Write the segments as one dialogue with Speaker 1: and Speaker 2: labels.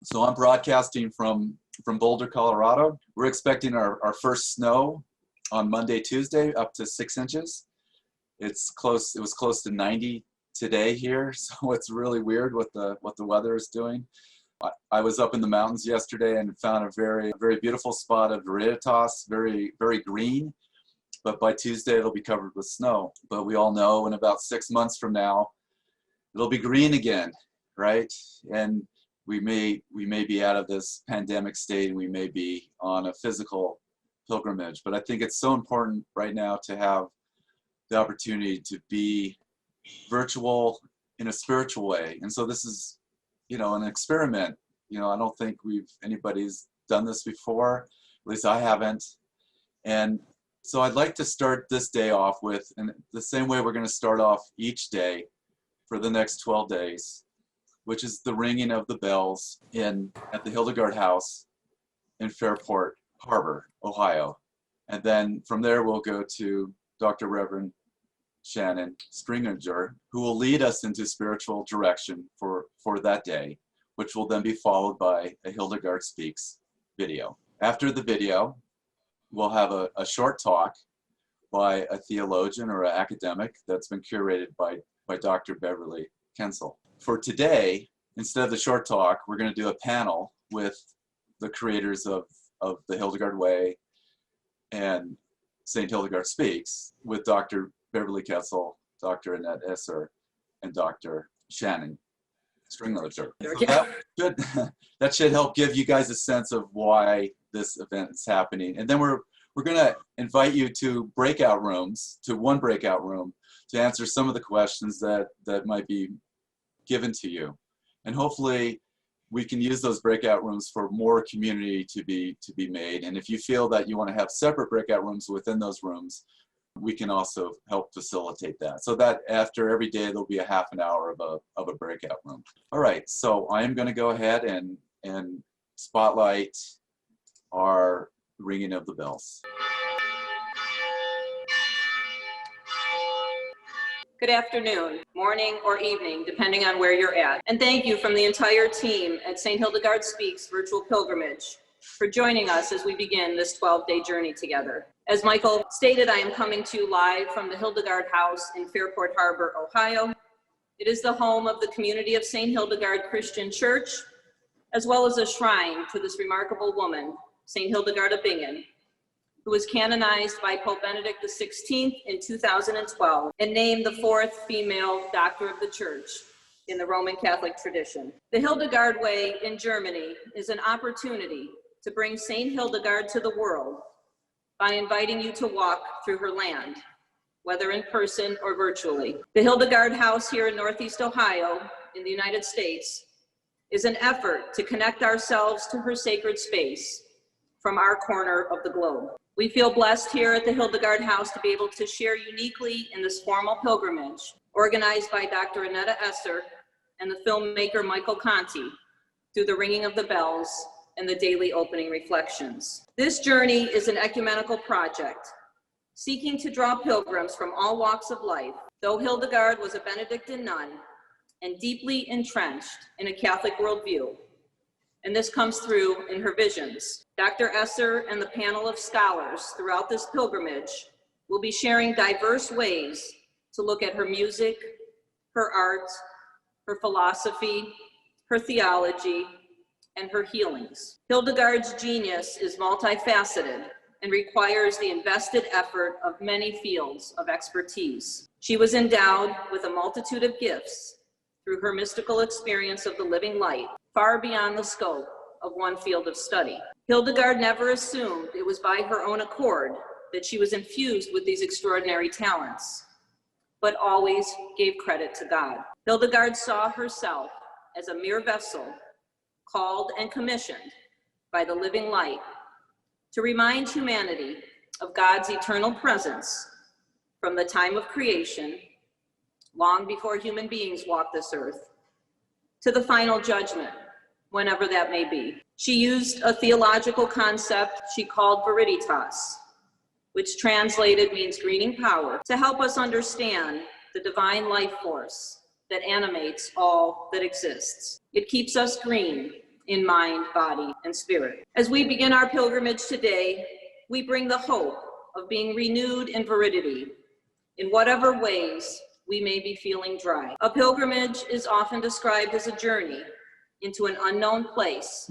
Speaker 1: So I'm broadcasting from Boulder, Colorado. We're expecting our first snow on Monday, Tuesday, up to 6 inches. It was close to 90 today here, so it's really weird what the weather is doing. I was up in the mountains yesterday and found a very beautiful spot of Viriditas, very green, but by Tuesday it'll be covered with snow. But we all know in about 6 months from now it'll be green again, right? And we may be out of this pandemic state and we may be on a physical pilgrimage. But I think it's so important right now to have the opportunity to be virtual in a spiritual way. And so this is, an experiment. I don't think anybody's done this before, at least I haven't. And so I'd like to start this day off with, and the same way we're going to start off each day for the next 12 days, which is the ringing of the bells at the Hildegard House in Fairport Harbor, Ohio. And then from there we'll go to Dr. Reverend Shannon Stringinger, who will lead us into spiritual direction for that day, which will then be followed by a Hildegard Speaks video. After the video, we'll have a short talk by a theologian or an academic that's been curated by Dr. Beverly Kienzle. For today, instead of the short talk, we're going to do a panel with the creators of the Hildegard Way and St. Hildegard Speaks with Dr. Beverly Kienzle, Dr. Annette Esser, and Dr. Shannon Stringinger. So that should help give you guys a sense of why this event is happening. And then we're going to invite you to one breakout room to answer some of the questions that might be given to you. And hopefully we can use those breakout rooms for more community to be made. And if you feel that you want to have separate breakout rooms within those rooms, we can also help facilitate that. So that after every day, there'll be a half an hour of a breakout room. All right, so I am going to go ahead and spotlight our ringing of the bells.
Speaker 2: Good afternoon, morning, or evening, depending on where you're at. And thank you from the entire team at St. Hildegard Speaks Virtual Pilgrimage for joining us as we begin this 12-day journey together. As Michael stated, I am coming to you live from the Hildegard House in Fairport Harbor, Ohio. It is the home of the community of St. Hildegard Christian Church, as well as a shrine to this remarkable woman, St. Hildegard of Bingen, who was canonized by Pope Benedict XVI in 2012 and named the 4th female doctor of the Church in the Roman Catholic tradition. The Hildegard Way in Germany is an opportunity to bring St. Hildegard to the world by inviting you to walk through her land, whether in person or virtually. The Hildegard House here in Northeast Ohio in the United States is an effort to connect ourselves to her sacred space from our corner of the globe. We feel blessed here at the Hildegard House to be able to share uniquely in this formal pilgrimage organized by Dr. Annette Esser and the filmmaker Michael Conti through the ringing of the bells and the daily opening reflections. This journey is an ecumenical project seeking to draw pilgrims from all walks of life. Though Hildegard was a Benedictine nun and deeply entrenched in a Catholic worldview, and this comes through in her visions, Dr. Esser and the panel of scholars throughout this pilgrimage will be sharing diverse ways to look at her music, her art, her philosophy, her theology, and her healings. Hildegard's genius is multifaceted and requires the invested effort of many fields of expertise. She was endowed with a multitude of gifts through her mystical experience of the living light, far beyond the scope of one field of study. Hildegard never assumed it was by her own accord that she was infused with these extraordinary talents, but always gave credit to God. Hildegard saw herself as a mere vessel, called and commissioned by the living light to remind humanity of God's eternal presence from the time of creation, long before human beings walked this earth, to the final judgment, whenever that may be. She used a theological concept she called Viriditas, which translated means greening power, to help us understand the divine life force that animates all that exists. It keeps us green in mind, body, and spirit. As we begin our pilgrimage today, we bring the hope of being renewed in viridity in whatever ways we may be feeling dry. A pilgrimage is often described as a journey into an unknown place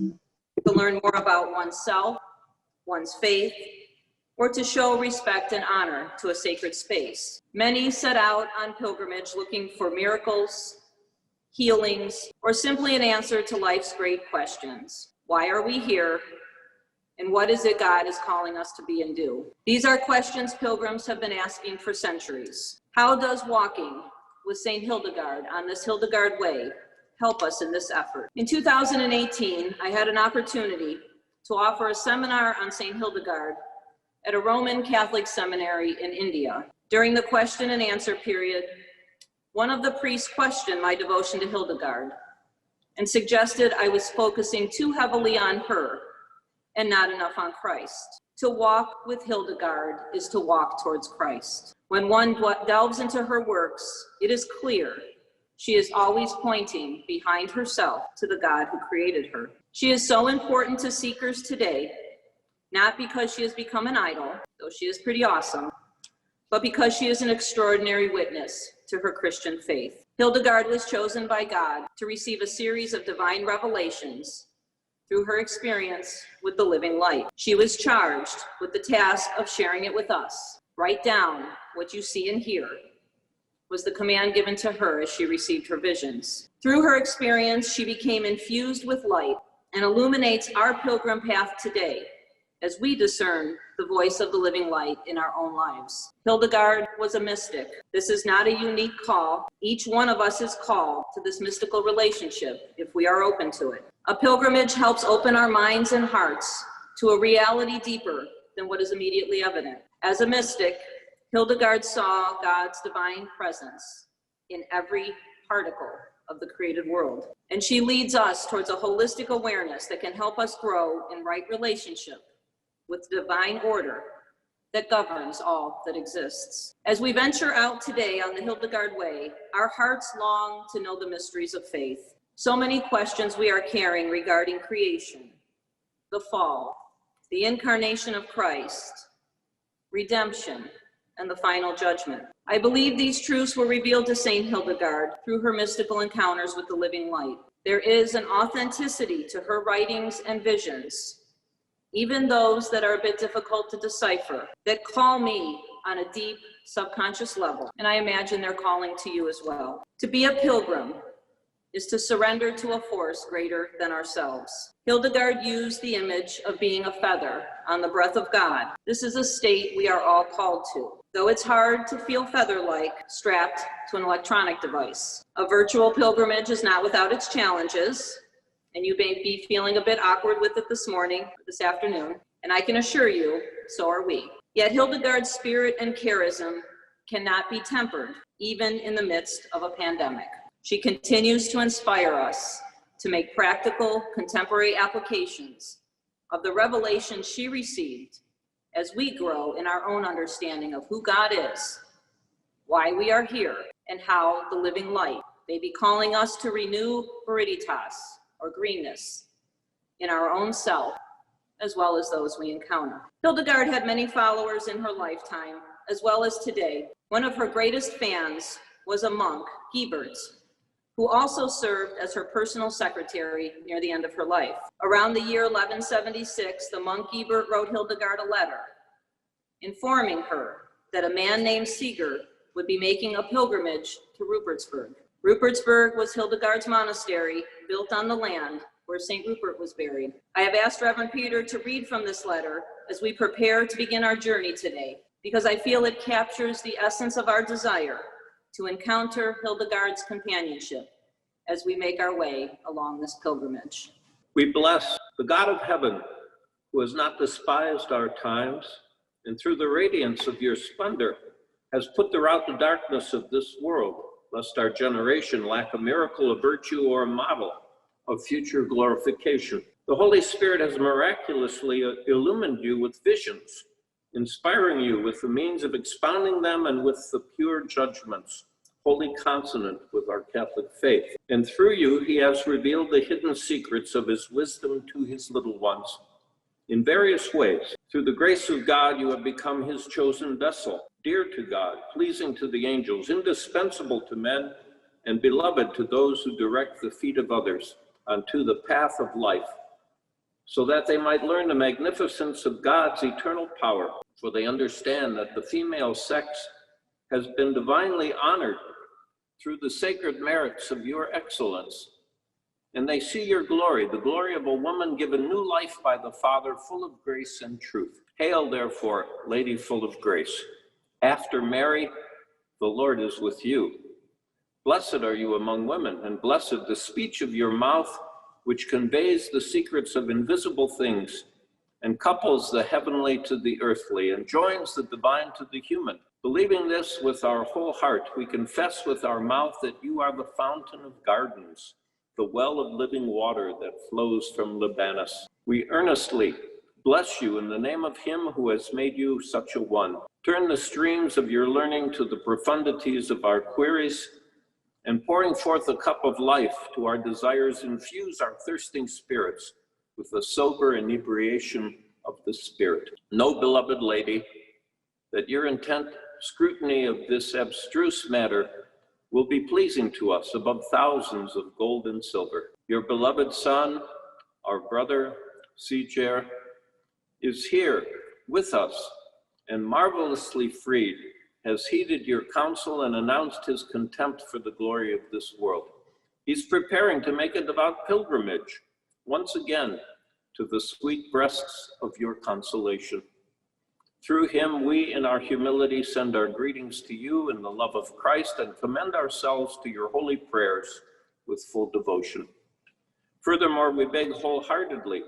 Speaker 2: to learn more about oneself, one's faith, or to show respect and honor to a sacred space. Many set out on pilgrimage looking for miracles, healings, or simply an answer to life's great questions. Why are we here? And what is it God is calling us to be and do? These are questions pilgrims have been asking for centuries. How does walking with St. Hildegard on this Hildegard Way help us in this effort? In 2018, I had an opportunity to offer a seminar on St. Hildegard at a Roman Catholic seminary in India. During the question and answer period, one of the priests questioned my devotion to Hildegard and suggested I was focusing too heavily on her and not enough on Christ. To walk with Hildegard is to walk towards Christ. When one delves into her works, it is clear she is always pointing behind herself to the God who created her. She is so important to seekers today, not because she has become an idol, though she is pretty awesome, but because she is an extraordinary witness to her Christian faith. Hildegard was chosen by God to receive a series of divine revelations through her experience with the living light. She was charged with the task of sharing it with us. Write down what you see and hear, was the command given to her as she received her visions. Through her experience, she became infused with light and illuminates our pilgrim path today as we discern the voice of the living light in our own lives. Hildegard was a mystic. This is not a unique call. Each one of us is called to this mystical relationship if we are open to it. A pilgrimage helps open our minds and hearts to a reality deeper than what is immediately evident. As a mystic, Hildegard saw God's divine presence in every particle of the created world. And she leads us towards a holistic awareness that can help us grow in right relationship with divine order that governs all that exists. As we venture out today on the Hildegard Way, our hearts long to know the mysteries of faith. So many questions we are carrying regarding creation, the fall, the incarnation of Christ, redemption, and the final judgment. I believe these truths were revealed to Saint Hildegard through her mystical encounters with the living light. There is an authenticity to her writings and visions, even those that are a bit difficult to decipher, that call me on a deep subconscious level, and I imagine they're calling to you as well. To be a pilgrim is to surrender to a force greater than ourselves. Hildegard used the image of being a feather on the breath of God. This is a state we are all called to, though it's hard to feel feather-like strapped to an electronic device. A virtual pilgrimage is not without its challenges, and you may be feeling a bit awkward with it this afternoon, and I can assure you, so are we. Yet Hildegard's spirit and charism cannot be tempered, even in the midst of a pandemic. She continues to inspire us to make practical, contemporary applications of the revelation she received as we grow in our own understanding of who God is, why we are here, and how the living light may be calling us to renew Viriditas, or greenness, in our own self, as well as those we encounter. Hildegard had many followers in her lifetime, as well as today. One of her greatest fans was a monk, Gebert, who also served as her personal secretary near the end of her life. Around the year 1176, the monk Gebert wrote Hildegard a letter, informing her that a man named Sigurd would be making a pilgrimage to Rupertsberg. Rupertsberg was Hildegard's monastery, built on the land where St. Rupert was buried. I have asked Reverend Peter to read from this letter as we prepare to begin our journey today, because I feel it captures the essence of our desire to encounter Hildegard's companionship as we make our way along this pilgrimage.
Speaker 3: We bless the God of heaven, who has not despised our times, and through the radiance of your splendor has put out the darkness of this world, lest our generation lack a miracle, a virtue, or a model of future glorification. The Holy Spirit has miraculously illumined you with visions, inspiring you with the means of expounding them and with the pure judgments, wholly consonant with our Catholic faith. And through you, he has revealed the hidden secrets of his wisdom to his little ones. In various ways, through the grace of God, you have become his chosen vessel, dear to God, pleasing to the angels, indispensable to men, and beloved to those who direct the feet of others unto the path of life, so that they might learn the magnificence of God's eternal power. For they understand that the female sex has been divinely honored through the sacred merits of your excellence. And they see your glory, the glory of a woman given new life by the Father, full of grace and truth. Hail, therefore, Lady full of grace. After Mary, the Lord is with you. Blessed are you among women, and blessed the speech of your mouth, which conveys the secrets of invisible things, and couples the heavenly to the earthly, and joins the divine to the human. Believing this with our whole heart, we confess with our mouth that you are the fountain of gardens, the well of living water that flows from Libanus. We earnestly bless you in the name of him who has made you such a one. Turn the streams of your learning to the profundities of our queries, and pouring forth a cup of life to our desires, infuse our thirsting spirits with the sober inebriation of the Spirit. Know, beloved lady, that your intent scrutiny of this abstruse matter will be pleasing to us above thousands of gold and silver. Your beloved son, our brother, Siger, is here with us, and marvelously freed, has heeded your counsel and announced his contempt for the glory of this world. He's preparing to make a devout pilgrimage, once again, to the sweet breasts of your consolation. Through him, we in our humility send our greetings to you in the love of Christ and commend ourselves to your holy prayers with full devotion. Furthermore, we beg wholeheartedly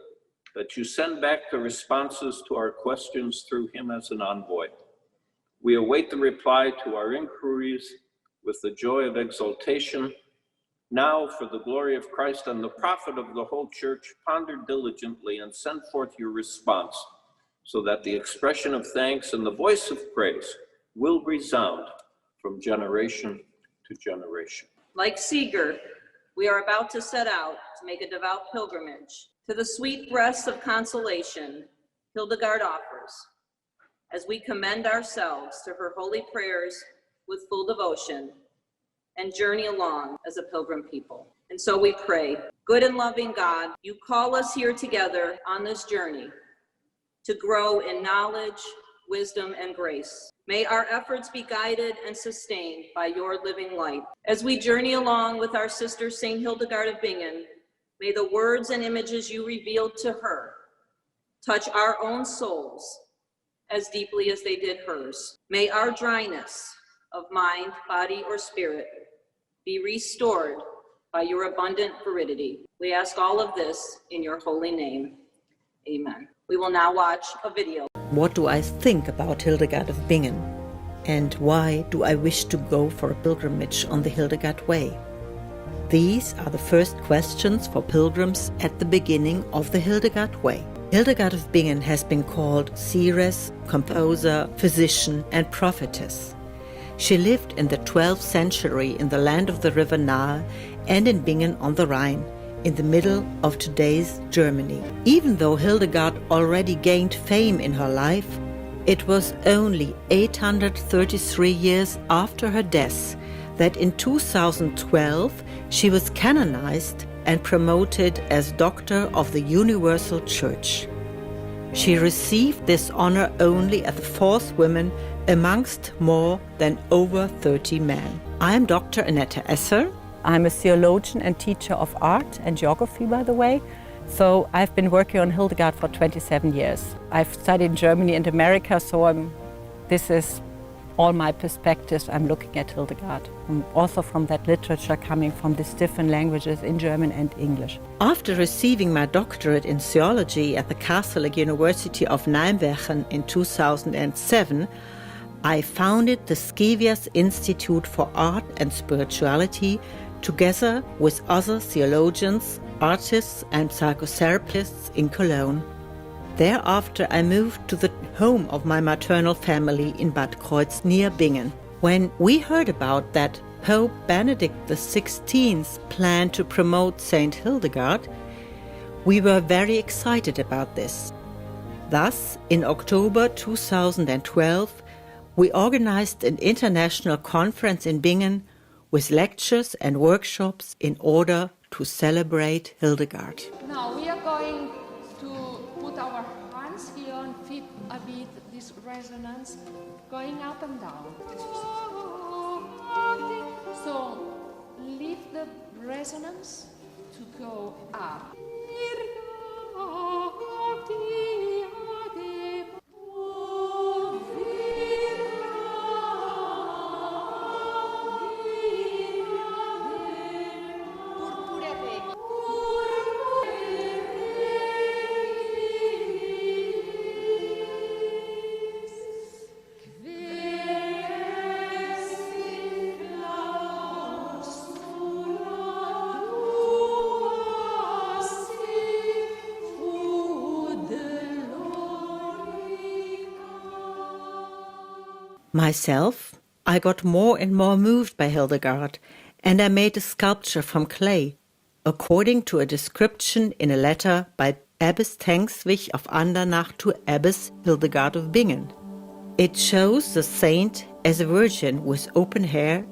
Speaker 3: that you send back the responses to our questions through him as an envoy. We await the reply to our inquiries with the joy of exultation. Now, for the glory of Christ and the profit of the whole church, ponder diligently and send forth your response, so that the expression of thanks and the voice of praise will resound from generation to generation.
Speaker 2: Like Siger, we are about to set out to make a devout pilgrimage to the sweet breasts of consolation Hildegard offers, as we commend ourselves to her holy prayers with full devotion and journey along as a pilgrim people. And so we pray, good and loving God, you call us here together on this journey to grow in knowledge, wisdom, and grace. May our efforts be guided and sustained by your living light. As we journey along with our sister, St. Hildegard of Bingen, may the words and images you revealed to her touch our own souls as deeply as they did hers. May our dryness of mind, body, or spirit be restored by your abundant veridity. We ask all of this in your holy name. Amen. We will now watch a video.
Speaker 4: What do I think about Hildegard of Bingen? And why do I wish to go for a pilgrimage on the Hildegard Way? These are the first questions for pilgrims at the beginning of the Hildegard Way. Hildegard of Bingen has been called seeress, composer, physician, and prophetess. She lived in the 12th century in the land of the river Nahe and in Bingen on the Rhine, in the middle of today's Germany. Even though Hildegard already gained fame in her life, it was only 833 years after her death that in 2012 she was canonized and promoted as Doctor of the Universal Church. She received this honor only as the fourth woman amongst more than over 30 men. I am Dr. Annette Esser.
Speaker 5: I'm a theologian and teacher of art and geography, by the way. So I've been working on Hildegard for 27 years. I've studied in Germany and America, so this is all my perspectives. I'm looking at Hildegard, and also from that literature coming from these different languages in German and English.
Speaker 4: After receiving my doctorate in theology at the Catholic University of Nijmegen in 2007, I founded the Scivias Institute for Art and Spirituality together with other theologians, artists, and psychotherapists in Cologne. Thereafter, I moved to the home of my maternal family in Bad Kreuz near Bingen. When we heard about that Pope Benedict XVI planned to promote Saint Hildegard, we were very excited about this. Thus, in October 2012, we organized an international conference in Bingen with lectures and workshops in order to celebrate Hildegard.
Speaker 6: Now we are going to put our hands here and feel a bit this resonance going up and down. So lift the resonance to go up.
Speaker 4: Myself, I got more and more moved by Hildegard, and I made a sculpture from clay, according to a description in a letter by Abbess Tengswich of Andernach to Abbess Hildegard of Bingen. It shows the saint as a virgin with open hair,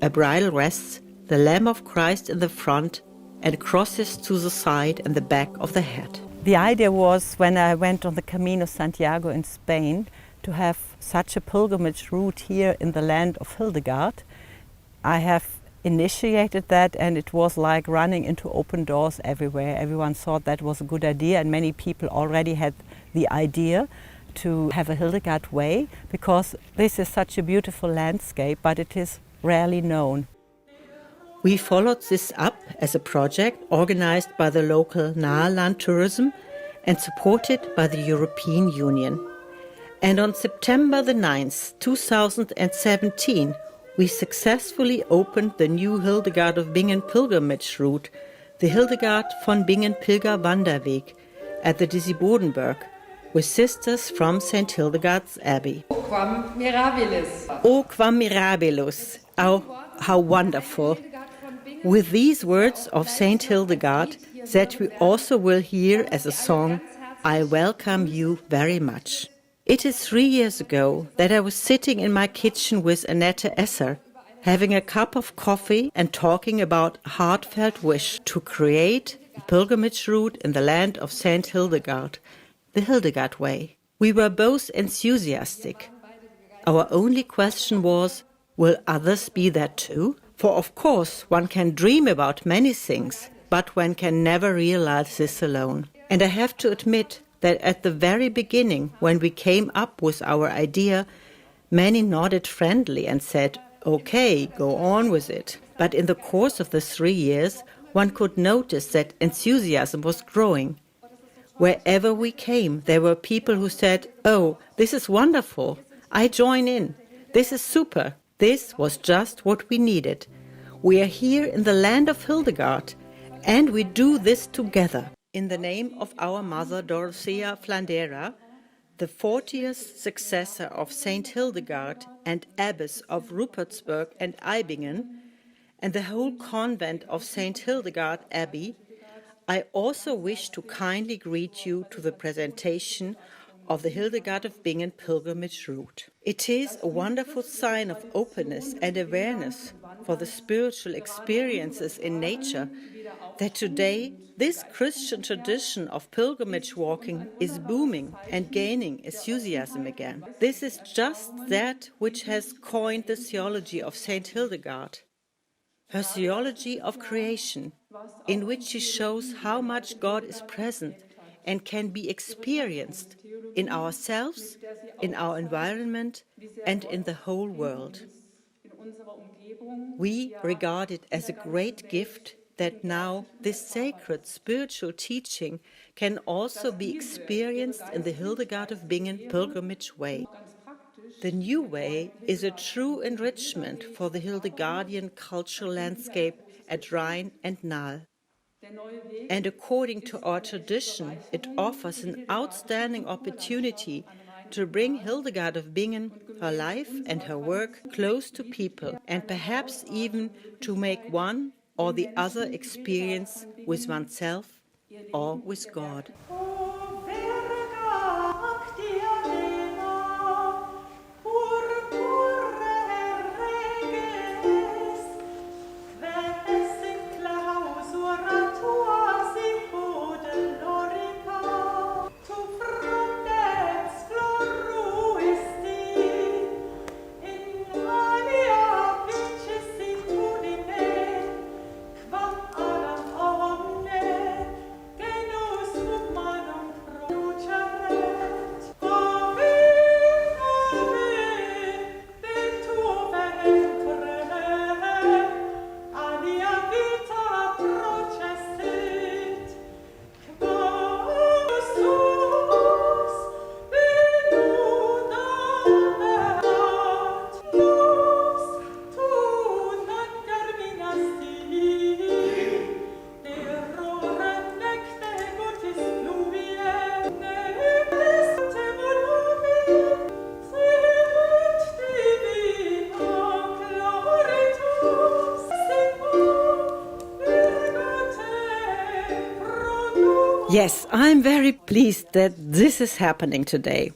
Speaker 4: a bridal rests, the Lamb of Christ in the front, and crosses to the side and the back of the head.
Speaker 5: The idea was, when I went on the Camino Santiago in Spain, to have such a pilgrimage route here in the land of Hildegard. I have initiated that, and it was like running into open doors everywhere. Everyone thought that was a good idea, and many people already had the idea to have a Hildegard Way, because this is such a beautiful landscape, but it is rarely known.
Speaker 4: We followed this up as a project organized by the local Naheland Tourism and supported by the European Union. And on September the 9th, 2017, we successfully opened the new Hildegard of Bingen pilgrimage route, the Hildegard von Bingen Pilgerwanderweg, at the Disibodenberg, with sisters from St. Hildegard's Abbey.
Speaker 6: O quam mirabilis!
Speaker 4: O quam mirabilis! Oh, how wonderful! With these words of St. Hildegard, that we also will hear as a song, I welcome you very much. It is 3 years ago that I was sitting in my kitchen with Annette Esser, having a cup of coffee and talking about a heartfelt wish to create a pilgrimage route in the land of Saint Hildegard, the Hildegard Way. We were both enthusiastic. Our only question was, will others be that too? For of course one can dream about many things, but one can never realize this alone. And I have to admit that at the very beginning, when we came up with our idea, many nodded friendly and said, okay, go on with it. But in the course of the 3 years, one could notice that enthusiasm was growing. Wherever we came, there were people who said, oh, this is wonderful, I join in, this is super. This was just what we needed. We are here in the land of Hildegard, and we do this together. In the name of our mother Dorothea Flandera, the 40th successor of Saint Hildegard and abbess of Rupertsberg and Eibingen, and the whole convent of Saint Hildegard Abbey, I also wish to kindly greet you to the presentation of the Hildegard of Bingen pilgrimage route. It is a wonderful sign of openness and awareness for the spiritual experiences in nature that today this Christian tradition of pilgrimage walking is booming and gaining enthusiasm again. This is just that which has coined the theology of Saint Hildegard, her theology of creation, in which she shows how much God is present and can be experienced in ourselves, in our environment, and in the whole world. We regard it as a great gift that now this sacred spiritual teaching can also be experienced in the Hildegard of Bingen pilgrimage way. The new way is a true enrichment for the Hildegardian cultural landscape at Rhine and Nahe. And according to our tradition, it offers an outstanding opportunity to bring Hildegard of Bingen her life and her work close to people, and perhaps even to make one or the other experience with oneself or with God. Yes, I'm very pleased that this is happening today.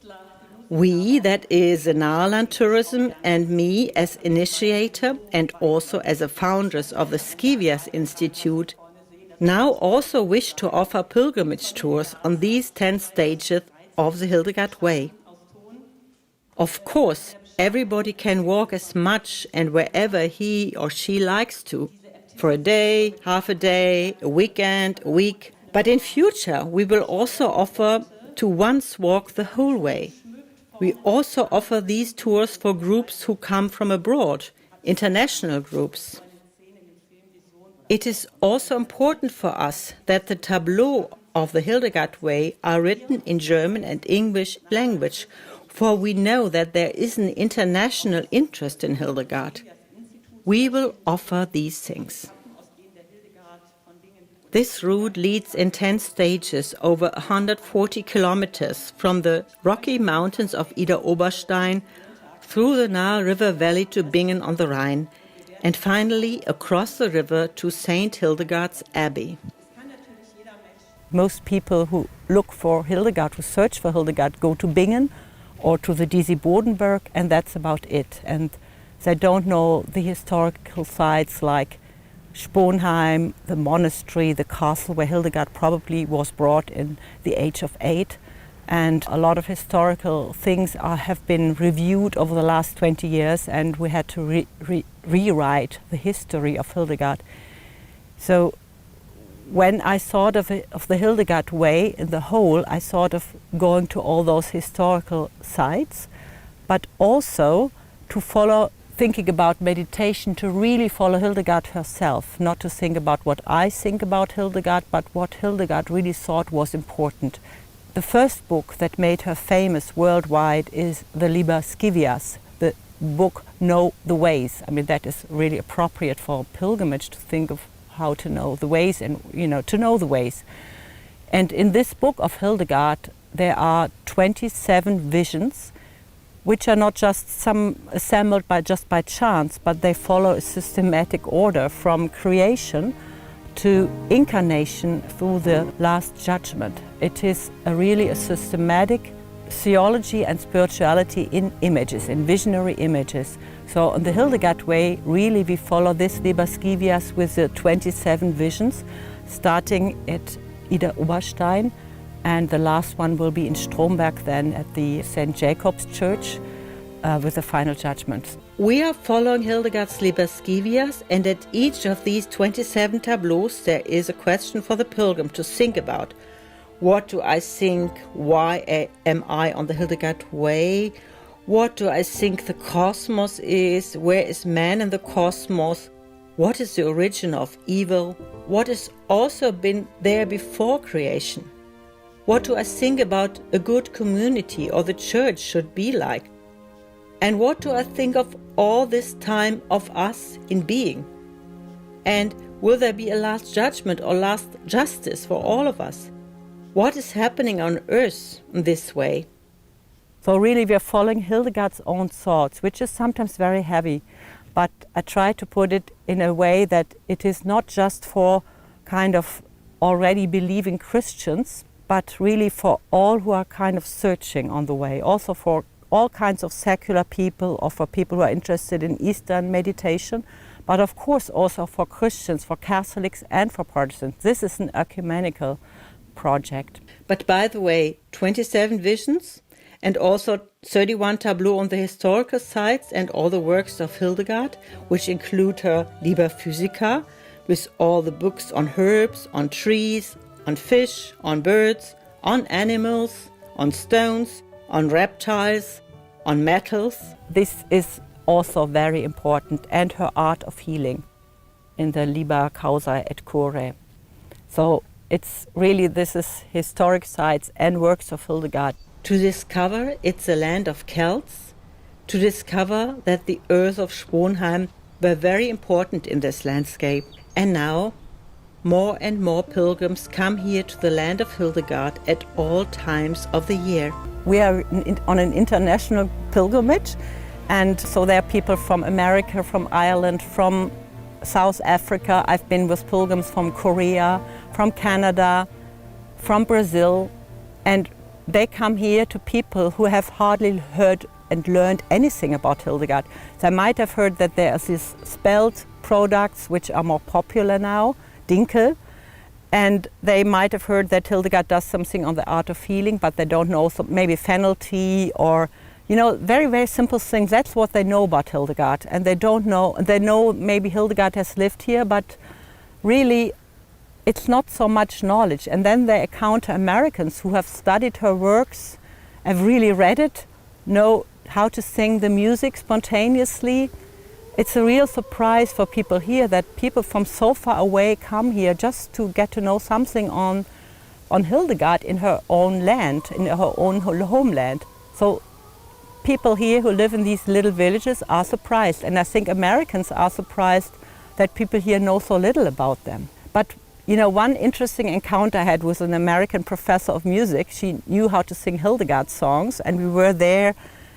Speaker 4: We, that is Naarland Tourism, and me as initiator and also as a foundress of the Scivias Institute, now also wish to offer pilgrimage tours on these 10 stages of the Hildegard Way. Of course, everybody can walk as much and wherever he or she likes to, for a day, half a day, a weekend, a week. But in future, we will also offer to once walk the whole way. We also offer these tours for groups who come from abroad, international groups. It is also important for us that the tableaux of the Hildegard Way are written in German and English language, for we know that there is an international interest in Hildegard. We will offer these things. This route leads in 10 stages over 140 kilometers from the rocky mountains of Ida Oberstein through the Nahe River Valley to Bingen on the Rhine, and finally across the river to St. Hildegard's Abbey.
Speaker 5: Most people who look for Hildegard, who search for Hildegard, go to Bingen or to the Disi Bodenberg, and that's about it. And they don't know the historical sites like Sponheim, the monastery, the castle where Hildegard probably was brought in the age of 8. And a lot of historical things have been reviewed over the last 20 years, and we had to rewrite the history of Hildegard. So when I thought of the Hildegard Way in the whole, I thought of going to all those historical sites, but also to follow, thinking about meditation, to really follow Hildegard herself, not to think about what I think about Hildegard, but what Hildegard really thought was important. The first book that made her famous worldwide is the Liber Scivias, the book Know the Ways. I mean, that is really appropriate for a pilgrimage, to think of how to know the ways and, to know the ways. And in this book of Hildegard, there are 27 visions, which are not just some assembled just by chance, but they follow a systematic order from creation to incarnation through the Last Judgment. It is really a systematic theology and spirituality in images, in visionary images. So on the Hildegard Way, really we follow this Liber Scivias with the 27 visions, starting at Ida Oberstein, and the last one will be in Stromberg then at the St. Jacob's Church with the final judgment.
Speaker 4: We are following Hildegard's Liber Scivias, and at each of these 27 tableaux there is a question for the pilgrim to think about. What do I think? Why am I on the Hildegard Way? What do I think the cosmos is? Where is man in the cosmos? What is the origin of evil? What has also been there before creation? What do I think about a good community or the church should be like? And what do I think of all this time of us in being? And will there be a last judgment or last justice for all of us? What is happening on earth in this way?
Speaker 5: So really we are following Hildegard's own thoughts, which is sometimes very heavy. But I try to put it in a way that it is not just for kind of already believing Christians, but really for all who are kind of searching on the way, also for all kinds of secular people or for people who are interested in Eastern meditation, but of course also for Christians, for Catholics and for Protestants. This is an ecumenical project.
Speaker 4: But by the way, 27 visions and also 31 tableaux on the historical sites and all the works of Hildegard, which include her Liber Physica, with all the books on herbs, on trees, on fish, on birds, on animals, on stones, on reptiles, on metals.
Speaker 5: This is also very important, and her art of healing in the Liber Causae et Curae. So it's really, this is historic sites and works of Hildegard.
Speaker 4: To discover it's a land of Celts, to discover that the earth of Sponheim were very important in this landscape. And now, more and more pilgrims come here to the land of Hildegard at all times of the year.
Speaker 5: We are on an international pilgrimage, and so there are people from America, from Ireland, from South Africa. I've been with pilgrims from Korea, from Canada, from Brazil, and they come here to people who have hardly heard and learned anything about Hildegard. They might have heard that there are these spelled products which are more popular now, Dinkel, and they might have heard that Hildegard does something on the art of healing, but they don't know, so maybe fennel tea or, you know, very, very simple things. That's what they know about Hildegard, and they don't know, they know maybe Hildegard has lived here, but really it's not so much knowledge. And then they encounter Americans who have studied her works, have really read it, know how to sing the music spontaneously. It's a real surprise for people here that people from so far away come here just to get to know something on Hildegard in her own land, in her own homeland. So people here who live in these little villages are surprised, and I think Americans are surprised that people here know so little about them. But you know, one interesting encounter I had with an American professor of music. She knew how to sing Hildegard songs, and we were there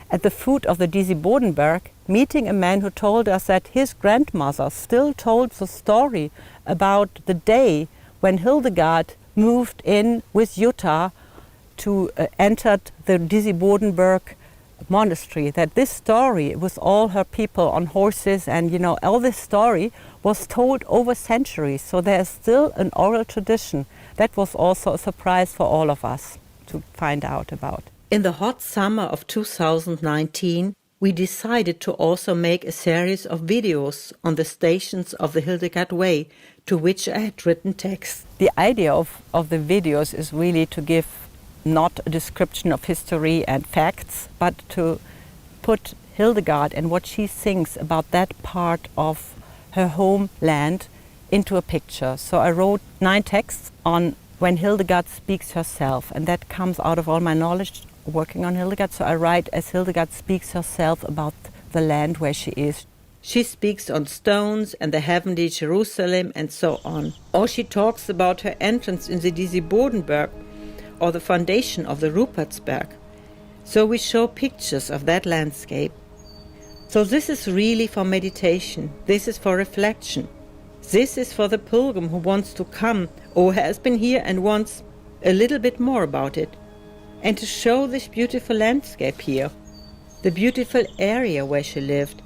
Speaker 5: at the foot of the Dizzy Bodenberg, meeting a man who told us that his grandmother still told the story about the day when Hildegard moved in with Jutta to enter the Dizzy Bodenberg monastery, that this story with all her people on horses and, you know, all this story was told over centuries. So there's still an oral tradition. That was also a surprise for all of us to find out about.
Speaker 4: In the hot summer of 2019, we decided to also make a series of videos on the stations of the Hildegard Way, to which I had written text.
Speaker 5: The idea of the videos is really to give not a description of history and facts, but to put Hildegard and what she thinks about that part of her homeland into a picture. So I wrote 9 texts on when Hildegard speaks herself, and that comes out of all my knowledge working on Hildegard. So I write as Hildegard speaks herself about the land where she is.
Speaker 4: She speaks on stones and the heavenly Jerusalem and so on. Or she talks about her entrance in the Dizzy Bodenberg or the foundation of the Rupertsberg. So we show pictures of that landscape. So this is really for meditation. This is for reflection. This is for the pilgrim who wants to come or has been here and wants a little bit more about it. And to show this beautiful landscape here, the beautiful area where she lived,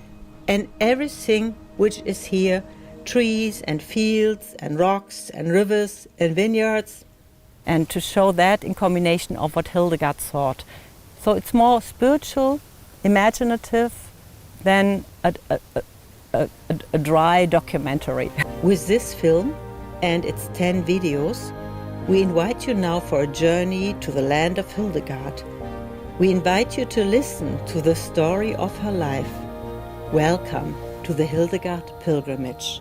Speaker 4: and everything which is here, trees and fields and rocks and rivers and vineyards.
Speaker 5: And to show that in combination of what Hildegard thought. So it's more spiritual, imaginative than a dry documentary.
Speaker 4: With this film and its 10 videos, we invite you now for a journey to the land of Hildegard. We invite you to listen to the story of her life. Welcome to the Hildegard pilgrimage.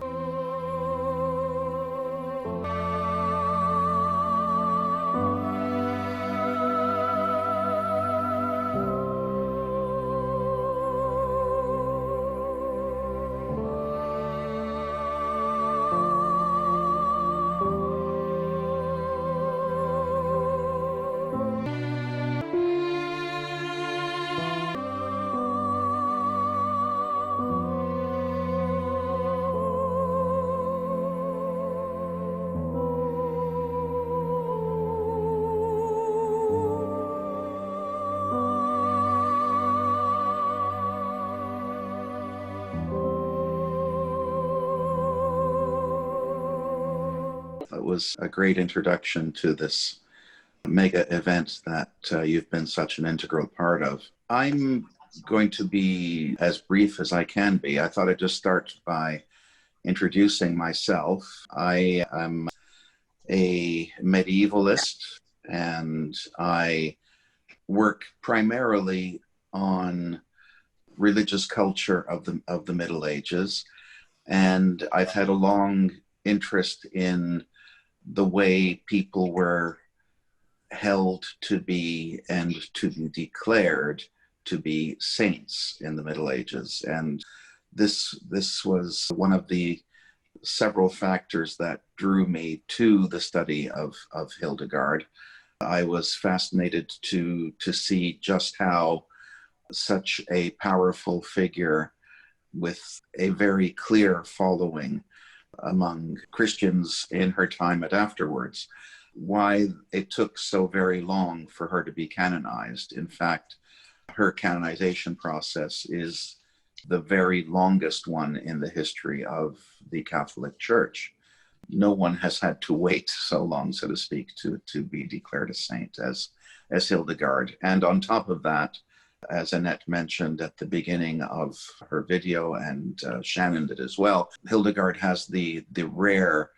Speaker 7: was a great introduction to this mega event that you've been such an integral part of. I'm going to be as brief as I can be. I thought I'd just start by introducing myself. I am a medievalist, and I work primarily on religious culture of the Middle Ages, and I've had a long interest in the way people were held to be and to be declared to be saints in the Middle Ages. And this was one of the several factors that drew me to the study of Hildegard. I was fascinated to see just how such a powerful figure with a very clear following among Christians in her time and afterwards, why it took so very long for her to be canonized. In fact, her canonization process is the very longest one in the history of the Catholic Church. No one has had to wait so long, so to speak, to be declared a saint as Hildegard. And on top of that, as Annette mentioned at the beginning of her video, and Shannon did as well, Hildegard has the rare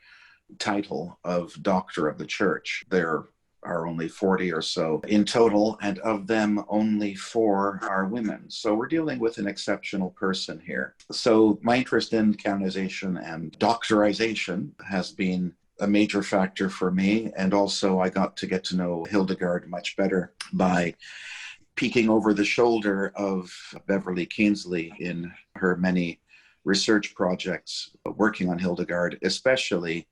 Speaker 7: title of Doctor of the Church. There are only 40 or so in total, and of them only 4 are women. So we're dealing with an exceptional person here. So my interest in canonization and doctorization has been a major factor for me, and also I got to know Hildegard much better by peeking over the shoulder of Beverly Kienzle in her many research projects working on Hildegard, especially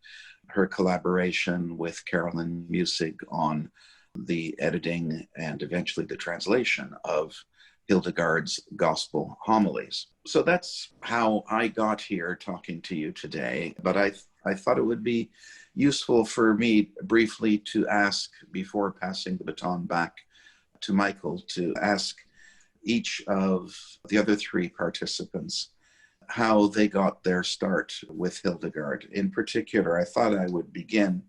Speaker 7: her collaboration with Carolyn Musig on the editing and eventually the translation of Hildegard's Gospel Homilies. So that's how I got here talking to you today. But I thought it would be useful for me briefly to ask, before passing the baton back to Michael, to ask each of the other 3 participants how they got their start with Hildegard. In particular, I thought I would begin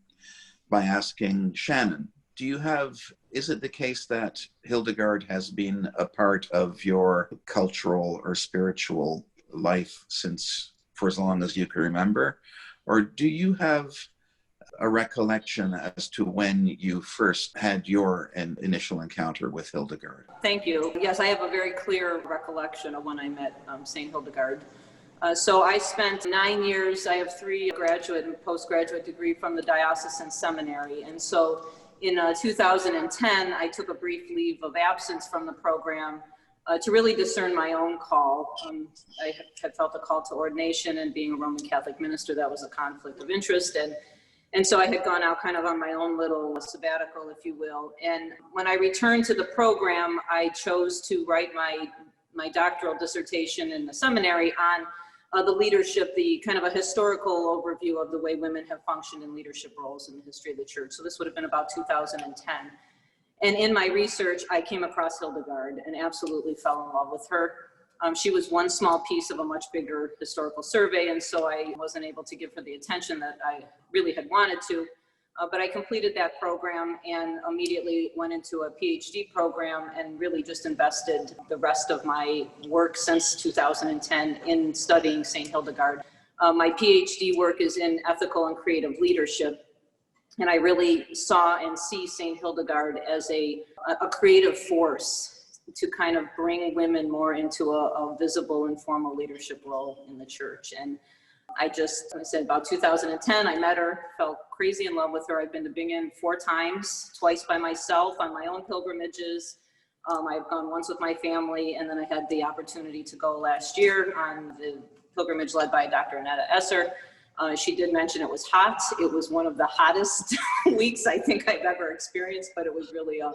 Speaker 7: by asking Shannon, is it the case that Hildegard has been a part of your cultural or spiritual life for as long as you can remember? Or do you have a recollection as to when you first had your initial encounter with Hildegard?
Speaker 2: Thank you. Yes, I have a very clear recollection of when I met St. Hildegard. So I spent 9 years. I have 3 graduate and postgraduate degree from the diocesan seminary. And so in 2010, I took a brief leave of absence from the program to really discern my own call. I had felt a call to ordination, and being a Roman Catholic minister, that was a conflict of interest. And so I had gone out kind of on my own little sabbatical, if you will. And when I returned to the program, I chose to write my doctoral dissertation in the seminary on the leadership, the kind of a historical overview of the way women have functioned in leadership roles in the history of the church. So this would have been about 2010. And in my research, I came across Hildegard and absolutely fell in love with her. She was one small piece of a much bigger historical survey, and so I wasn't able to give her the attention that I really had wanted to. But I completed that program and immediately went into a PhD program and really just invested the rest of my work since 2010 in studying St. Hildegard. My PhD work is in ethical and creative leadership, and I really saw and see St. Hildegard as a creative force to kind of bring women more into a visible and formal leadership role in the church. And I said about 2010, I met her, fell crazy in love with her. I've been to Bingen 4 times, twice by myself on my own pilgrimages. I've gone once with my family, and then I had the opportunity to go last year on the pilgrimage led by Dr. Annette Esser. She did mention it was hot. It was one of the hottest weeks I think I've ever experienced, but it was really a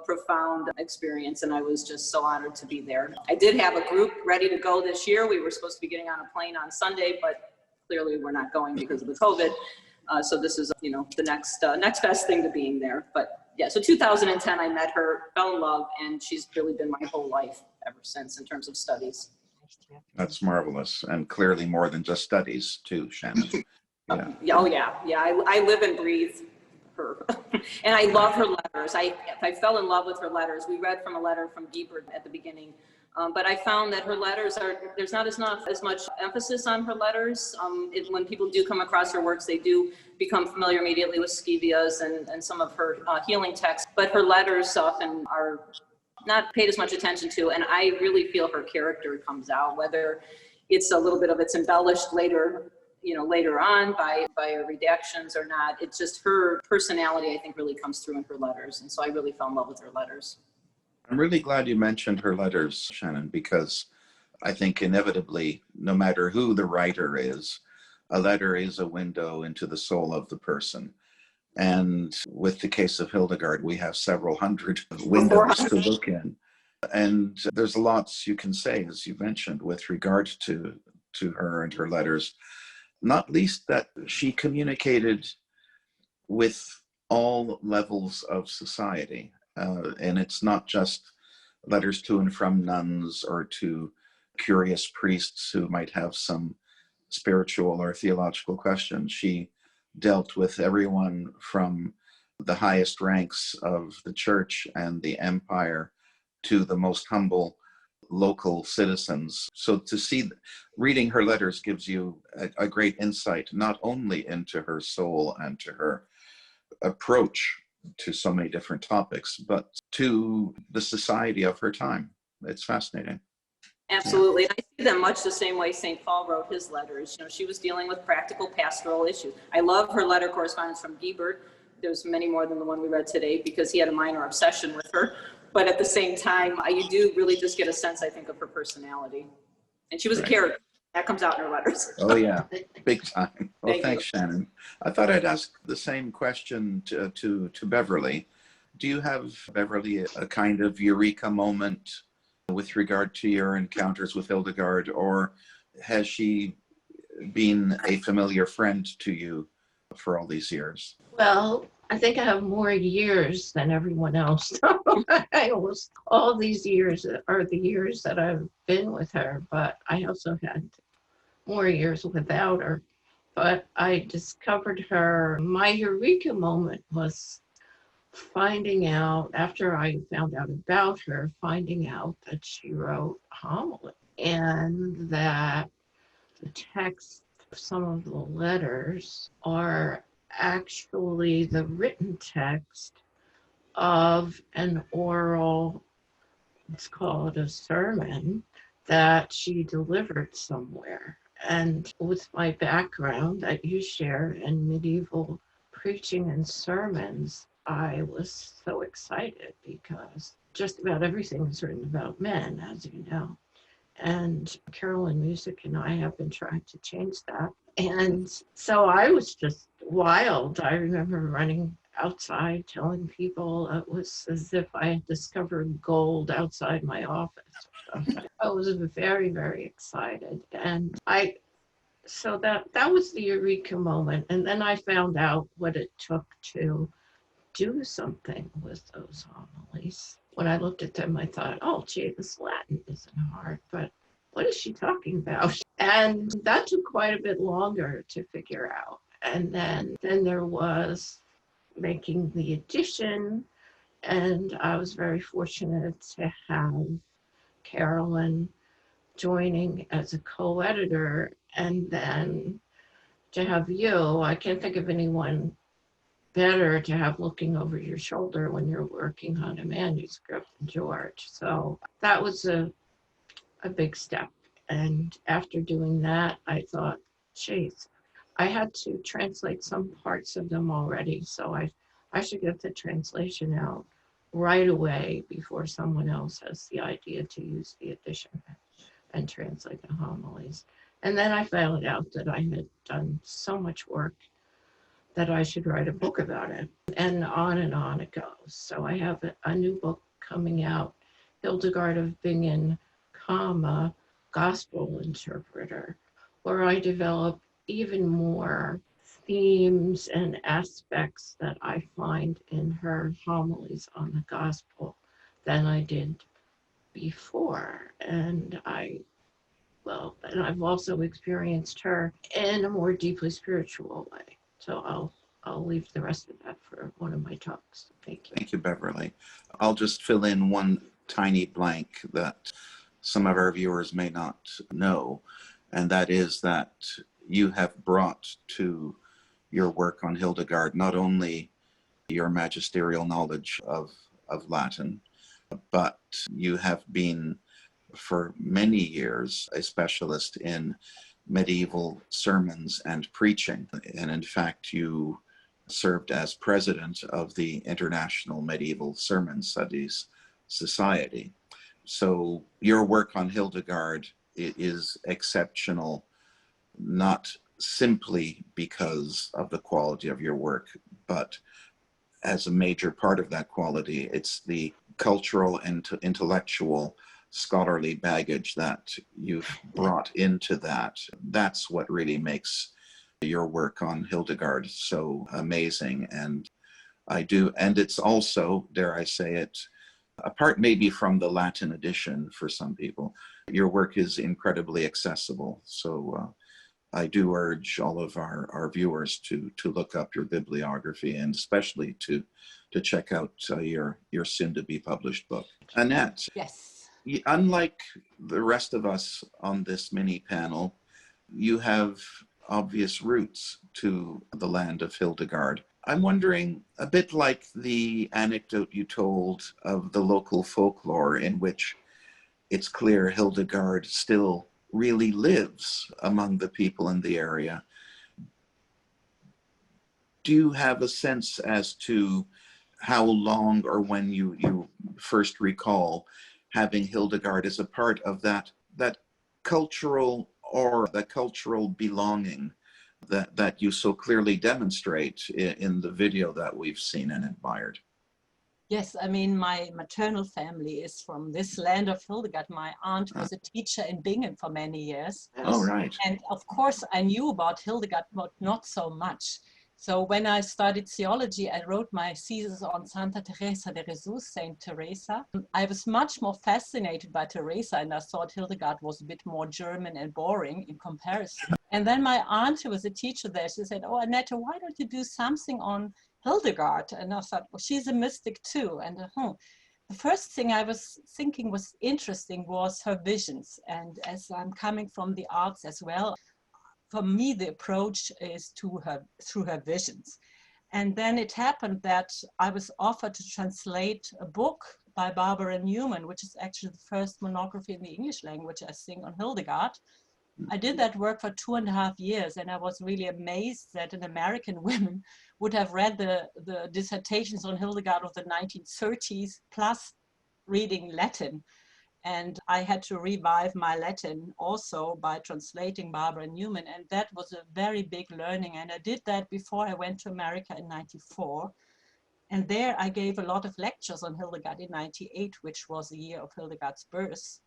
Speaker 2: profound experience, and I was just so honored to be there. I did have a group ready to go this year. We were supposed to be getting on a plane on Sunday, but clearly we're not going because of the COVID. So this is, the next best thing to being there. But yeah, so 2010, I met her, fell in love, and she's really been my whole life ever since in terms of studies.
Speaker 7: That's marvelous, and clearly more than just studies too, Shannon. Yeah.
Speaker 2: Oh yeah, I live and breathe her. And I love her letters. I fell in love with her letters. We read from a letter from Liber at the beginning. But I found that her letters there's not as much emphasis on her letters. When people do come across her works, they do become familiar immediately with Scivias and some of her healing texts. But her letters often are not paid as much attention to. And I really feel her character comes out, whether it's a little bit of it's embellished later on by her redactions or not. It's just her personality, I think, really comes through in her letters. And so I really fell in love with her letters.
Speaker 7: I'm really glad you mentioned her letters, Shannon, because I think inevitably, no matter who the writer is, a letter is a window into the soul of the person. And with the case of Hildegard, we have several hundred windows to look in. And there's lots you can say, as you mentioned, with regard to her and her letters, not least that she communicated with all levels of society. And it's not just letters to and from nuns or to curious priests who might have some spiritual or theological questions. She dealt with everyone from the highest ranks of the church and the empire to the most humble local citizens. So to see, reading her letters gives you a great insight, not only into her soul and to her approach to so many different topics, but to the society of her time. It's fascinating.
Speaker 2: Absolutely. And I see them much the same way St. Paul wrote his letters. She was dealing with practical pastoral issues. I love her letter correspondence from Liber. There's many more than the one we read today because he had a minor obsession with her. But at the same time, you do really just get a sense, I think, of her personality. And she was a character. That comes out in her letters.
Speaker 7: Oh, yeah. Big time. Well, thanks,
Speaker 2: you.
Speaker 7: Shannon. I thought I'd ask the same question to Beverly. Do you have, Beverly, a kind of eureka moment with regard to your encounters with Hildegard, or has she been a familiar friend to you for all these years?
Speaker 8: Well, I think I have more years than everyone else. All these years are the years that I've been with her, but I also had more years without her. But I discovered her. My eureka moment was finding out, after I found out about her, finding out that she wrote Homilies and that the text of some of the letters are actually the written text of an oral, let's call it a sermon, that she delivered somewhere. And with my background that you share in medieval preaching and sermons, I was so excited because just about everything is written about men, as you know. And Carolyn Music and I have been trying to change that. And so I was just wild. I remember running outside telling people it was as if I had discovered gold outside my office. I was very, very excited. And so that was the eureka moment. And then I found out what it took to do something with those homilies. When I looked at them, I thought, oh, gee, this Latin isn't hard, but what is she talking about? And that took quite a bit longer to figure out. And then there was making the edition, and I was very fortunate to have Carolyn joining as a co-editor, and then to have you. I can't think of anyone better to have looking over your shoulder when you're working on a manuscript than George. So that was a big step. And after doing that, I thought, geez, I had to translate some parts of them already. So I should get the translation out right away before someone else has the idea to use the edition and translate the homilies. And then I found out that I had done so much work that I should write a book about it. And on it goes. So I have a new book coming out, Hildegard of Bingen, Gospel Interpreter, where I develop even more themes and aspects that I find in her homilies on the gospel than I did before. And I well, and I've also experienced her in a more deeply spiritual way. So I'll leave the rest of that for one of my talks. Thank you.
Speaker 7: Thank you, Beverly. I'll just fill in one tiny blank that some of our viewers may not know, and that is that you have brought to your work on Hildegard not only your magisterial knowledge of Latin, but you have been for many years a specialist in medieval sermons and preaching. And in fact, you served as president of the International Medieval Sermon Studies Society. So your work on Hildegard is exceptional, not simply because of the quality of your work, but as a major part of that quality, it's the cultural and intellectual scholarly baggage that you've brought into that. That's what really makes your work on Hildegard so amazing. And it's also, dare I say it, apart maybe from the Latin edition for some people, your work is incredibly accessible. So I do urge all of our viewers to look up your bibliography, and especially to check out your soon-to-be published book. Annette.
Speaker 5: Yes.
Speaker 7: Unlike the rest of us on this mini panel, you have obvious roots to the land of Hildegard. I'm wondering, a bit like the anecdote you told of the local folklore in which it's clear Hildegard still really lives among the people in the area, do you have a sense as to how long or when you first recall having Hildegard as a part of that cultural or the cultural belonging that you so clearly demonstrate in the video that we've seen and admired?
Speaker 5: Yes, I mean, my maternal family is from this land of Hildegard. My aunt was a teacher in Bingen for many years.
Speaker 7: Oh, right.
Speaker 5: And of course, I knew about Hildegard, but not so much. So when I studied theology, I wrote my thesis on Santa Teresa de Jesus, Saint Teresa. I was much more fascinated by Teresa, and I thought Hildegard was a bit more German and boring in comparison. And then my aunt, who was a teacher there, she said, "Oh, Annette, why don't you do something on Hildegard?" And I thought, well, she's a mystic too. And the first thing I was thinking was interesting was her visions. And as I'm coming from the arts as well, for me, the approach is through her visions. And then it happened that I was offered to translate a book by Barbara Newman, which is actually the first monography in the English language, I think, on Hildegard. I did that work for 2.5 years, and I was really amazed that an American woman would have read the dissertations on Hildegard of the 1930s, plus reading Latin. And I had to revive my Latin also by translating Barbara Newman. And that was a very big learning. And I did that before I went to America in '94. And there I gave a lot of lectures on Hildegard in '98, which was the year of Hildegard's birth,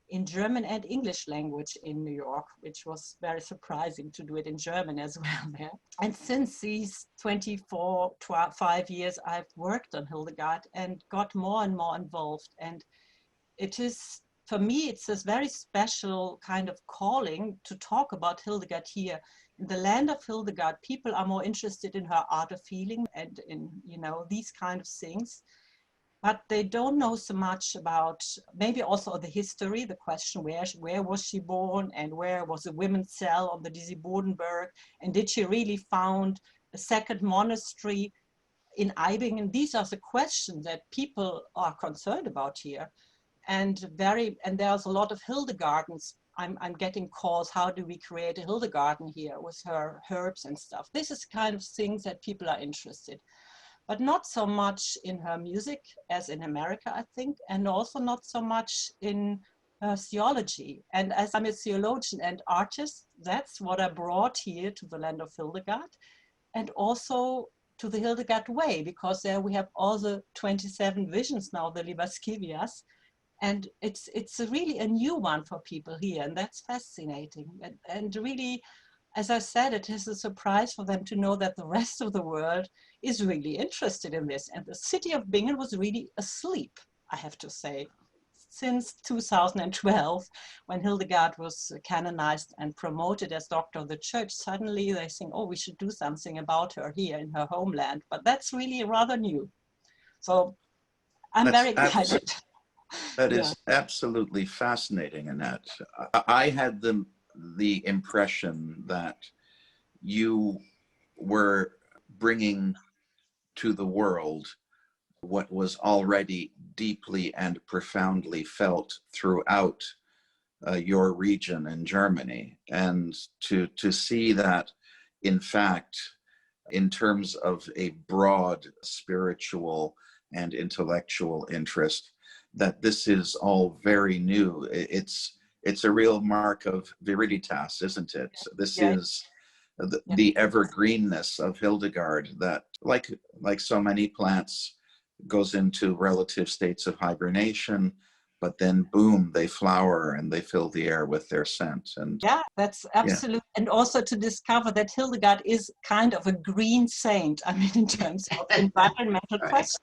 Speaker 5: in German and English language in New York, which was very surprising to do it in German as well there. And since these 5 years, I've worked on Hildegard and got more and more involved. And it is, for me, it's this very special kind of calling to talk about Hildegard here. In the land of Hildegard, people are more interested in her art of healing and in, these kind of things. But they don't know so much about maybe also the history, the question, where was she born and where was the women's cell on the Dizzy Bodenberg? And did she really found a second monastery in Eibingen? These are the questions that people are concerned about here. And there's a lot of Hildegardens. I'm getting calls, how do we create a Hildegarden here with her herbs and stuff? This is kind of things that people are interested, but not so much in her music as in America, I think, and also not so much in her theology. And as I'm a theologian and artist, that's what I brought here to the land of Hildegard, and also to the Hildegard Way, because there we have all the 27 visions now, the Liber Scivias. And it's really a new one for people here, and that's fascinating. And really, as I said, it is a surprise for them to know that the rest of the world is really interested in this. And the city of Bingen was really asleep, I have to say.
Speaker 9: since 2012, when Hildegard was canonized and promoted as doctor of the church, suddenly they think, oh, we should do something about her here in her homeland. But that's really rather new. So I'm very excited.
Speaker 7: That is absolutely fascinating, Annette. I had the impression that you were bringing to the world what was already deeply and profoundly felt throughout your region in Germany. And to see that, in fact, in terms of a broad spiritual and intellectual interest, that this is all very new. It's a real mark of Viriditas, isn't it? This is the evergreenness of Hildegard that, like so many plants, goes into relative states of hibernation, but then boom, they flower and they fill the air with their scent. And
Speaker 9: yeah, that's absolute. And also to discover that Hildegard is kind of a green saint, I mean, in terms of environmental questions.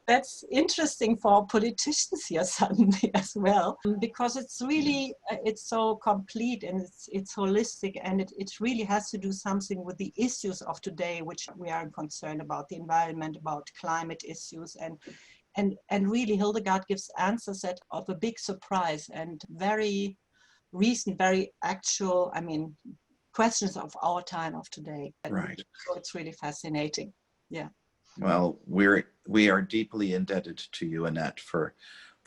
Speaker 9: That's interesting for politicians here suddenly as well, because it's really, it's so complete and it's holistic, and it really has to do something with the issues of today, which we are concerned about, the environment, about climate issues, and really Hildegard gives answers that of a big surprise and very recent, very actual, I mean, questions of our time, of today.
Speaker 7: Right.
Speaker 9: So it's really fascinating. Yeah.
Speaker 7: Well, we are deeply indebted to you, Annette, for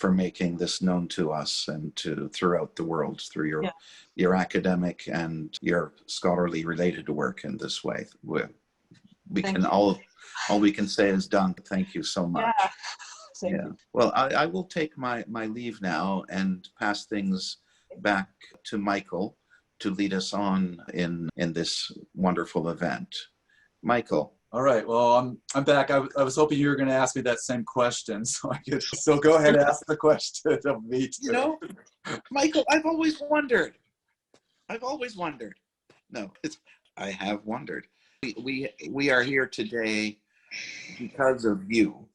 Speaker 7: making this known to us and to throughout the world through your academic and your scholarly related work in this way. We can all we can say is done. Thank you so much.
Speaker 9: Yeah.
Speaker 7: Well, I will take my leave now and pass things back to Michael to lead us on in this wonderful event. Michael.
Speaker 1: All right, well, I'm back. I was hoping you were going to ask me that same question, so go ahead and ask the question of me too.
Speaker 7: You know, Michael, I've always wondered. No, I have wondered. We are here today because of you,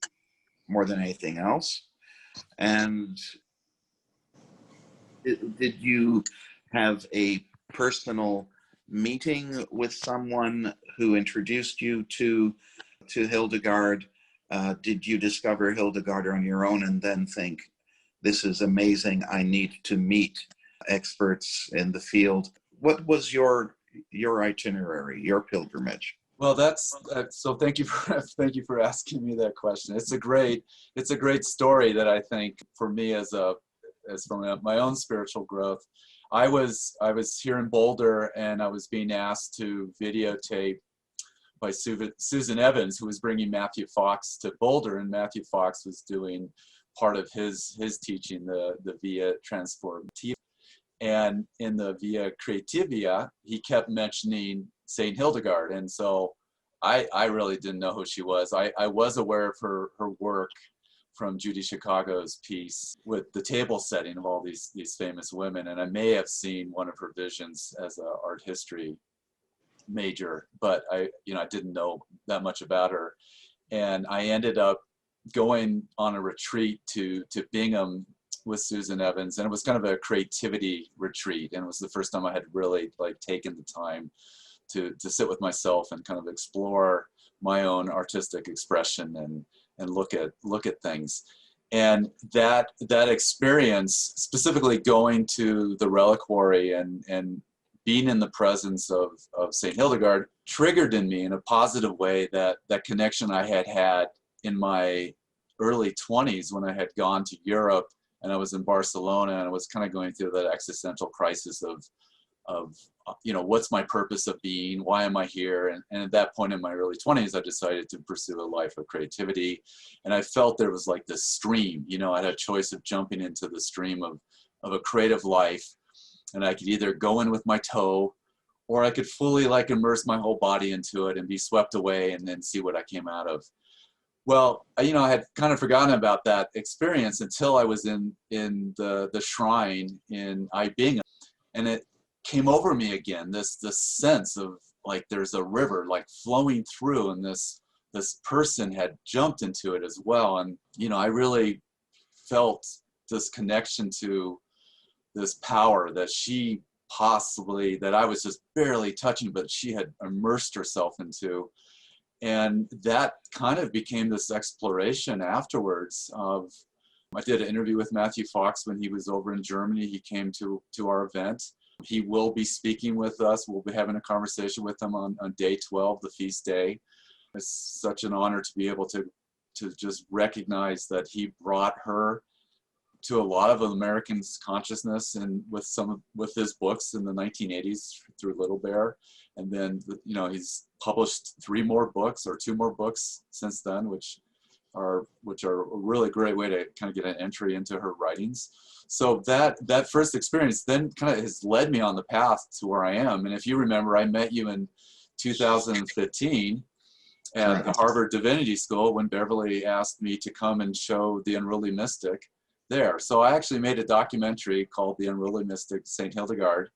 Speaker 7: more than anything else. And did you have a personal meeting with someone who introduced you to Hildegard? Did you discover Hildegard on your own and then think, this is amazing, I need to meet experts in the field? What was your itinerary, your pilgrimage?
Speaker 1: Well, that's so. Thank you for asking me that question. It's a great story that I think for me as from my own spiritual growth. I was here in Boulder, and I was being asked to videotape by Susan Evans, who was bringing Matthew Fox to Boulder, and Matthew Fox was doing part of his teaching, the Via Transformativa. And in the Via Creativia, he kept mentioning Saint Hildegard, and so I really didn't know who she was. I was aware of her work from Judy Chicago's piece with the table setting of all these famous women, and I may have seen one of her visions as an art history major, but I didn't know that much about her. And I ended up going on a retreat to Bingen with Susan Evans, and it was kind of a creativity retreat, and it was the first time I had really taken the time to sit with myself and kind of explore my own artistic expression and look at things. And that experience, specifically going to the reliquary and being in the presence of Saint Hildegard, triggered in me in a positive way that connection I had in my early 20s when I had gone to Europe and I was in Barcelona, and I was kind of going through that existential crisis of what's my purpose of being? Why am I here? And at that point in my early 20s, I decided to pursue a life of creativity. And I felt there was this stream, I had a choice of jumping into the stream of a creative life. And I could either go in with my toe, or I could fully immerse my whole body into it and be swept away and then see what I came out of. Well, I had kind of forgotten about that experience until I was in the shrine in Bingen, and it came over me again, this sense of there's a river flowing through, and this person had jumped into it as well. And I really felt this connection to this power that she possibly, that I was just barely touching, but she had immersed herself into. And that kind of became this exploration afterwards of, I did an interview with Matthew Fox when he was over in Germany. He came to our event. He will be speaking with us. We'll be having a conversation with him on day 12, the feast day. It's such an honor to be able to just recognize that he brought her to a lot of Americans' consciousness, and with his books in the 1980s through Little Bear. And then, he's published 3 more books or 2 more books since then, which are a really great way to kind of get an entry into her writings. So that first experience then kind of has led me on the path to where I am. And if you remember, I met you in 2015 at the Harvard Divinity School when Beverly asked me to come and show The Unruly Mystic there. So I actually made a documentary called The Unruly Mystic, St. Hildegard,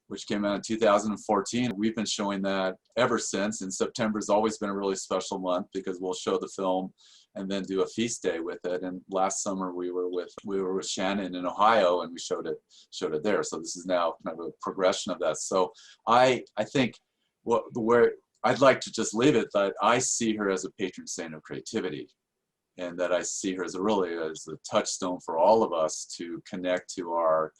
Speaker 1: which came out in 2014. We've been showing that ever since, and September's always been a really special month because we'll show the film and then do a feast day with it. And last summer we were with Shannon in Ohio, and we showed it there. So this is now kind of a progression of that. So I think where I'd like to just leave it, that I see her as a patron saint of creativity, and that I see her as a touchstone for all of us to connect to our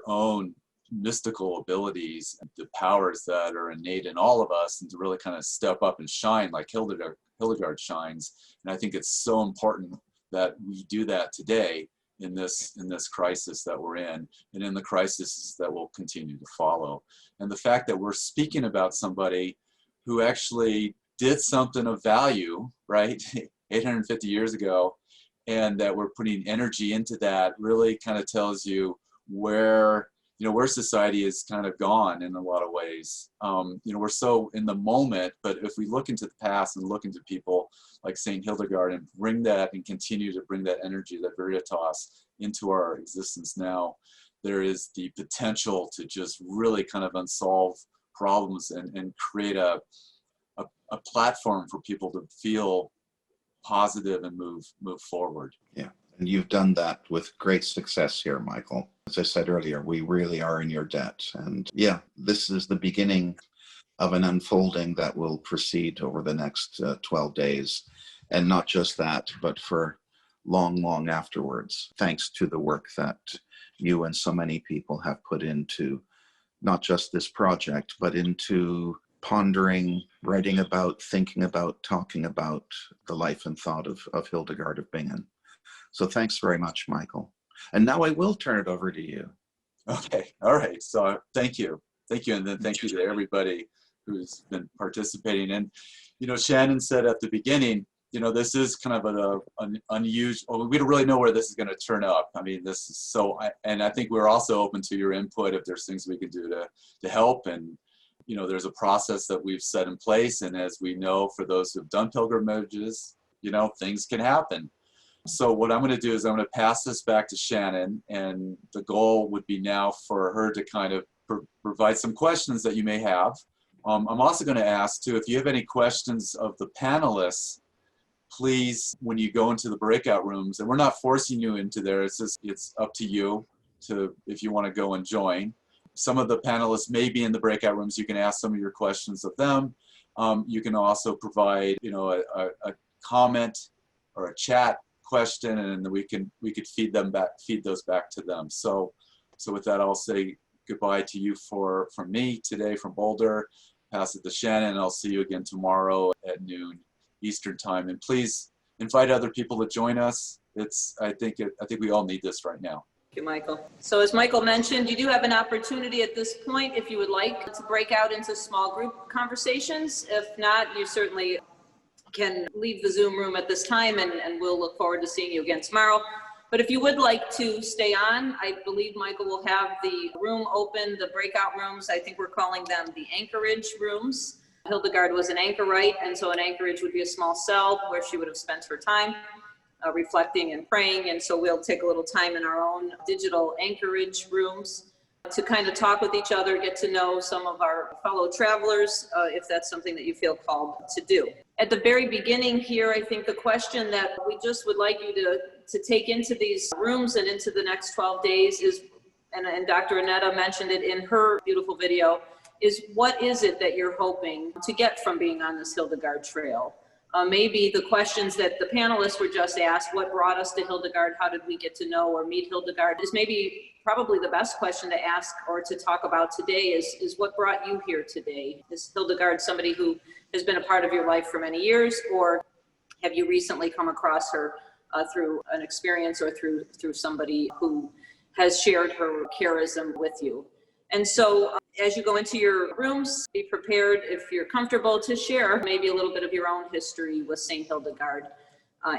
Speaker 1: own mystical abilities, the powers that are innate in all of us, and to really kind of step up and shine like Hildegard shines. And I think it's so important that we do that today in this crisis that we're in, and in the crises that will continue to follow. And the fact that we're speaking about somebody who actually did something of value, right, 850 years ago, and that we're putting energy into that really kind of tells you where society is kind of gone in a lot of ways. We're so in the moment, but if we look into the past and look into people like St. Hildegard and bring that and continue to bring that energy, that Viriditas, into our existence now, there is the potential to just really kind of unsolve problems and create a platform for people to feel positive and move forward.
Speaker 7: Yeah, and you've done that with great success here, Michael. As I said earlier, we really are in your debt. And yeah, this is the beginning of an unfolding that will proceed over the next 12 days. And not just that, but for long, long afterwards, thanks to the work that you and so many people have put into not just this project, but into pondering, writing about, thinking about, talking about the life and thought of Hildegard of Bingen. So thanks very much, Michael. And now I will turn it over to you.
Speaker 1: Okay, all right. So thank you. And then thank you to everybody who's been participating. And, Shannon said at the beginning, this is kind of an unusual, we don't really know where this is going to turn up. I mean, this is and I think we're also open to your input if there's things we can do to help. And, there's a process that we've set in place. And as we know, for those who've done pilgrimages, things can happen. So what I'm going to do is I'm going to pass this back to Shannon, and the goal would be now for her to kind of provide some questions that you may have. I'm also going to ask too, if you have any questions of the panelists, please, when you go into the breakout rooms, and we're not forcing you into there, it's up to you if you want to go and join. Some of the panelists may be in the breakout rooms. You can ask some of your questions of them. You can also provide, a comment or a chat question, and then we could feed those back to them. So with that, I'll say goodbye to you from me today from Boulder. Pass it to Shannon, and I'll see you again tomorrow at noon Eastern time. And please invite other people to join us. I think we all need this right now.
Speaker 2: Thank you, Michael. So as Michael mentioned, you do have an opportunity at this point, if you would like, to break out into small group conversations. If not, you certainly can leave the Zoom room at this time, and we'll look forward to seeing you again tomorrow. But if you would like to stay on, I believe Michael will have the room open, the breakout rooms. I think we're calling them the anchorage rooms. Hildegard was an anchorite, and so an anchorage would be a small cell where she would have spent her time reflecting and praying. And so we'll take a little time in our own digital anchorage rooms to kind of talk with each other, get to know some of our fellow travelers, if that's something that you feel called to do. At the very beginning here, I think the question that we just would like you to take into these rooms and into the next 12 days is, and Dr. Annette mentioned it in her beautiful video, is what is it that you're hoping to get from being on this Hildegard trail? Maybe the questions that the panelists were just asked, what brought us to Hildegard, how did we get to know or meet Hildegard, is maybe probably the best question to ask or to talk about today is what brought you here today? Is Hildegard somebody who has been a part of your life for many years, or have you recently come across her through an experience or through somebody who has shared her charism with you? And so as you go into your rooms, be prepared, if you're comfortable, to share maybe a little bit of your own history with St. Hildegard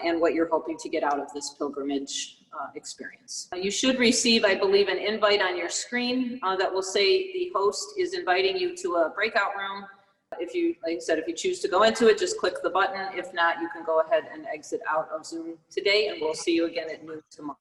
Speaker 2: and what you're hoping to get out of this pilgrimage experience. You should receive, I believe, an invite on your screen that will say the host is inviting you to a breakout room. If you, like I said, if you choose to go into it, just click the button. If not, you can go ahead and exit out of Zoom today, and we'll see you again at noon tomorrow.